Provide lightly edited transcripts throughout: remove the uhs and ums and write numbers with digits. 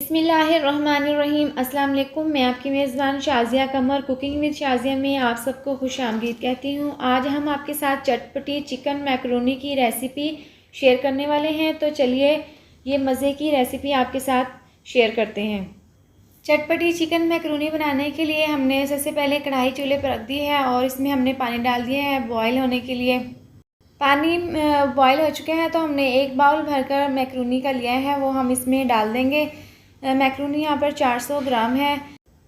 बिस्मिल्लाहिर्रहमानिर्रहीम। अस्सलाम वालेकुम। मैं आपकी मेज़बान शाज़िया कमर कुकिंग विद शाज़िया में आप सबको खुश आमदीद कहती हूँ। आज हम आपके साथ चटपटी चिकन मैकरोनी की रेसिपी शेयर करने वाले हैं। तो चलिए ये मज़े की रेसिपी आपके साथ शेयर करते हैं। चटपटी चिकन मैकरोनी बनाने के लिए हमने सबसे पहले कढ़ाई चूल्हे पर रख दी है और इसमें हमने पानी डाल दिया है बॉयल होने के लिए। पानी बॉयल हो चुके हैं तो हमने एक बाउल भरकर मैकरोनी का लिया है, वो हम इसमें डाल देंगे। मैकरोनी यहाँ पर 400 ग्राम है।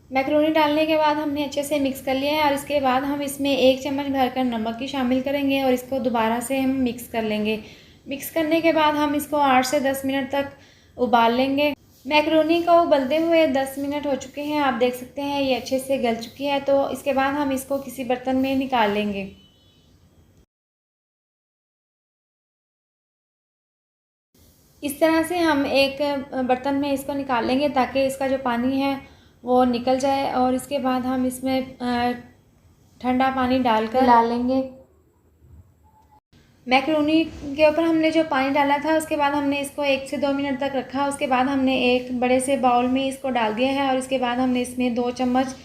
मैकरोनी डालने के बाद हमने अच्छे से मिक्स कर लिया है और इसके बाद हम इसमें 1 चम्मच भरकर नमक की शामिल करेंगे और इसको दोबारा से हम मिक्स कर लेंगे। मिक्स करने के बाद हम इसको 8 से 10 मिनट तक उबाल लेंगे। मैकरोनी को उबलते हुए 10 मिनट हो चुके हैं, आप देख सकते हैं ये अच्छे से गल चुकी है। तो इसके बाद हम इसको किसी बर्तन में निकाल लेंगे। इस तरह से हम एक बर्तन में इसको निकाल लेंगे ताकि इसका जो पानी है वो निकल जाए और इसके बाद हम इसमें ठंडा पानी डालकर डालेंगे। मैकरोनी के ऊपर हमने जो पानी डाला था उसके बाद हमने इसको 1 से 2 मिनट तक रखा। उसके बाद हमने एक बड़े से बाउल में इसको डाल दिया है और इसके बाद हमने इसमें 2 चम्मच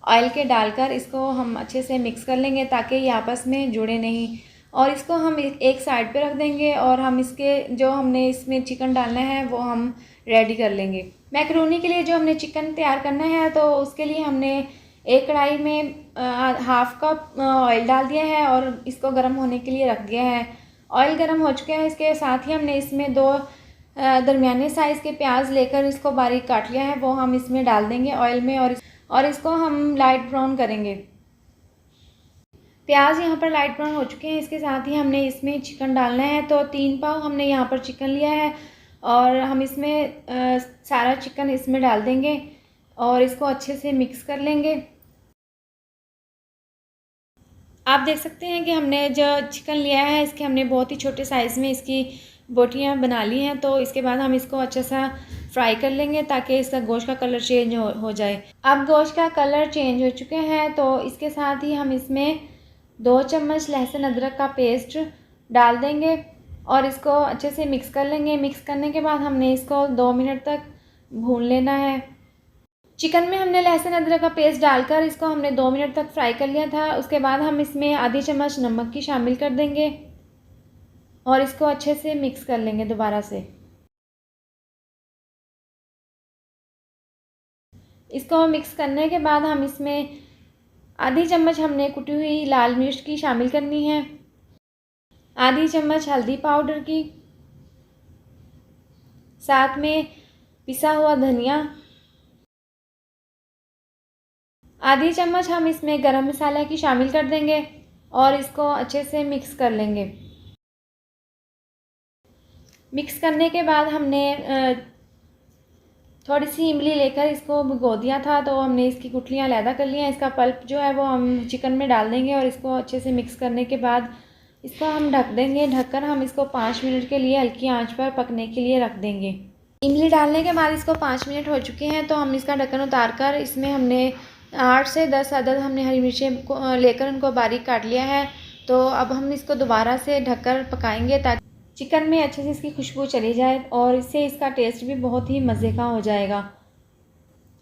ऑयल के डालकर इसको हम अच्छे से मिक्स कर लेंगे ताकि ये आपस में जुड़े नहीं। और इसको हम एक साइड पे रख देंगे और हम इसके जो हमने इसमें चिकन डालना है वो हम रेडी कर लेंगे। मैकरोनी के लिए जो हमने चिकन तैयार करना है तो उसके लिए हमने एक कढ़ाई में हाफ कप ऑयल डाल दिया है और इसको गर्म होने के लिए रख दिया है। ऑयल गर्म हो चुका है, इसके साथ ही हमने इसमें 2 दरमियाने साइज़ के प्याज लेकर इसको बारीक काट लिया है, वो हम इसमें डाल देंगे ऑयल में और इसको हम लाइट ब्राउन करेंगे। प्याज यहाँ पर लाइट ब्राउन हो चुके हैं। इसके साथ ही हमने इसमें चिकन डालना है। तो 3 पाव हमने यहाँ पर चिकन लिया है और हम इसमें सारा चिकन इसमें डाल देंगे और इसको अच्छे से मिक्स कर लेंगे। आप देख सकते हैं कि हमने जो चिकन लिया है इसके हमने बहुत ही छोटे साइज़ में इसकी बोटियाँ बना ली हैं। तो इसके बाद हम इसको अच्छा सा फ्राई कर लेंगे ताकि इसका गोश्त का कलर चेंज हो जाए। अब गोश्त का कलर चेंज हो चुके हैं तो इसके साथ ही हम इसमें 2 चम्मच लहसुन अदरक का पेस्ट डाल देंगे और इसको अच्छे से मिक्स कर लेंगे। मिक्स करने के बाद हमने इसको 2 मिनट तक भून लेना है। चिकन में हमने लहसुन अदरक का पेस्ट डालकर इसको हमने 2 मिनट तक फ्राई कर लिया था। उसके बाद हम इसमें आधी चम्मच नमक की शामिल कर देंगे और इसको अच्छे से मिक्स कर लेंगे दोबारा से। इसको मिक्स करने के बाद हम इसमें आधी चम्मच हमने कुटी हुई लाल मिर्च की शामिल करनी है, आधी चम्मच हल्दी पाउडर की, साथ में पिसा हुआ धनिया, आधी चम्मच हम इसमें गरम मसाला की शामिल कर देंगे और इसको अच्छे से मिक्स कर लेंगे। मिक्स करने के बाद हमने थोड़ी सी इमली लेकर इसको भिगो दिया था तो हमने इसकी गुठलियाँ अलहदा कर ली हैं। इसका पल्प जो है वो हम चिकन में डाल देंगे और इसको अच्छे से मिक्स करने के बाद इसको हम ढक देंगे। ढककर हम इसको 5 मिनट के लिए हल्की आंच पर पकने के लिए रख देंगे। इमली डालने के बाद इसको 5 मिनट हो चुके हैं तो हम इसका ढक्कन उतार कर इसमें हमने 8 से 10 अदद हमने हरी मिर्चें को लेकर उनको बारीक काट लिया है। तो अब हम इसको दोबारा से ढककर पकाएंगे ताकि चिकन में अच्छे से इसकी खुशबू चली जाए और इससे इसका टेस्ट भी बहुत ही मज़े का हो जाएगा।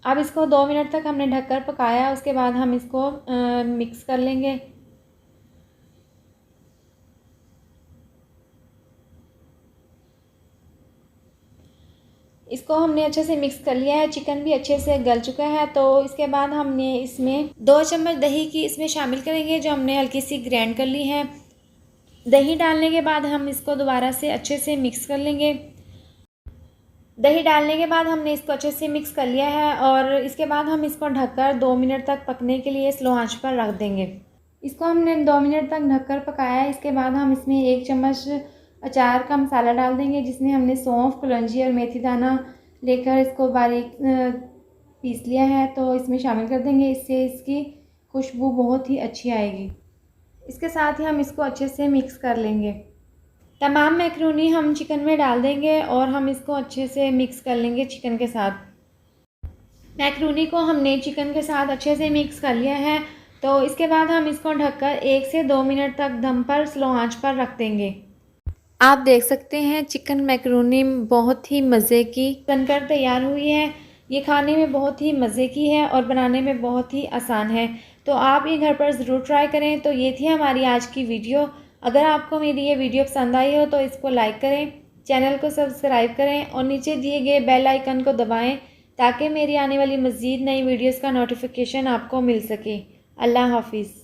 अब इसको 2 मिनट तक हमने ढककर पकाया। उसके बाद हम इसको मिक्स कर लेंगे। इसको हमने अच्छे से मिक्स कर लिया है, चिकन भी अच्छे से गल चुका है। तो इसके बाद हमने इसमें 2 चम्मच दही की इसमें शामिल करेंगे जो हमने हल्की सी ग्राइंड कर ली है। दही डालने के बाद हम इसको दोबारा से अच्छे से मिक्स कर लेंगे। दही डालने के बाद हमने इसको अच्छे से मिक्स कर लिया है और इसके बाद हम इसको ढककर 2 मिनट तक पकने के लिए स्लो आंच पर रख देंगे। इसको हमने 2 मिनट तक ढककर पकाया है। इसके बाद हम इसमें 1 चम्मच अचार का मसाला डाल देंगे जिसमें हमने सौंफ, कलौंजी और मेथी दाना लेकर इसको बारीक पीस लिया है तो इसमें शामिल कर देंगे। इससे इसकी खुशबू बहुत ही अच्छी आएगी। इसके साथ ही हम इसको अच्छे से मिक्स कर लेंगे। तमाम मैकरोनी हम चिकन में डाल देंगे और हम इसको अच्छे से मिक्स कर लेंगे चिकन के साथ। मैकरोनी को हमने चिकन के साथ अच्छे से मिक्स कर लिया है तो इसके बाद हम इसको ढककर 1 से 2 मिनट तक दम पर स्लो आंच पर रख देंगे। आप देख सकते हैं चिकन मैकरोनी बहुत ही मज़े की बनकर तैयार हुई है। ये खाने में बहुत ही मज़े की है और बनाने में बहुत ही आसान है। तो आप ये घर पर ज़रूर ट्राई करें। तो ये थी हमारी आज की वीडियो। अगर आपको मेरी ये वीडियो पसंद आई हो तो इसको लाइक करें, चैनल को सब्सक्राइब करें और नीचे दिए गए बेल आइकन को दबाएँ ताकि मेरी आने वाली मज़ीद नई वीडियोज़ का नोटिफिकेशन आपको मिल सके। अल्लाह हाफिज़।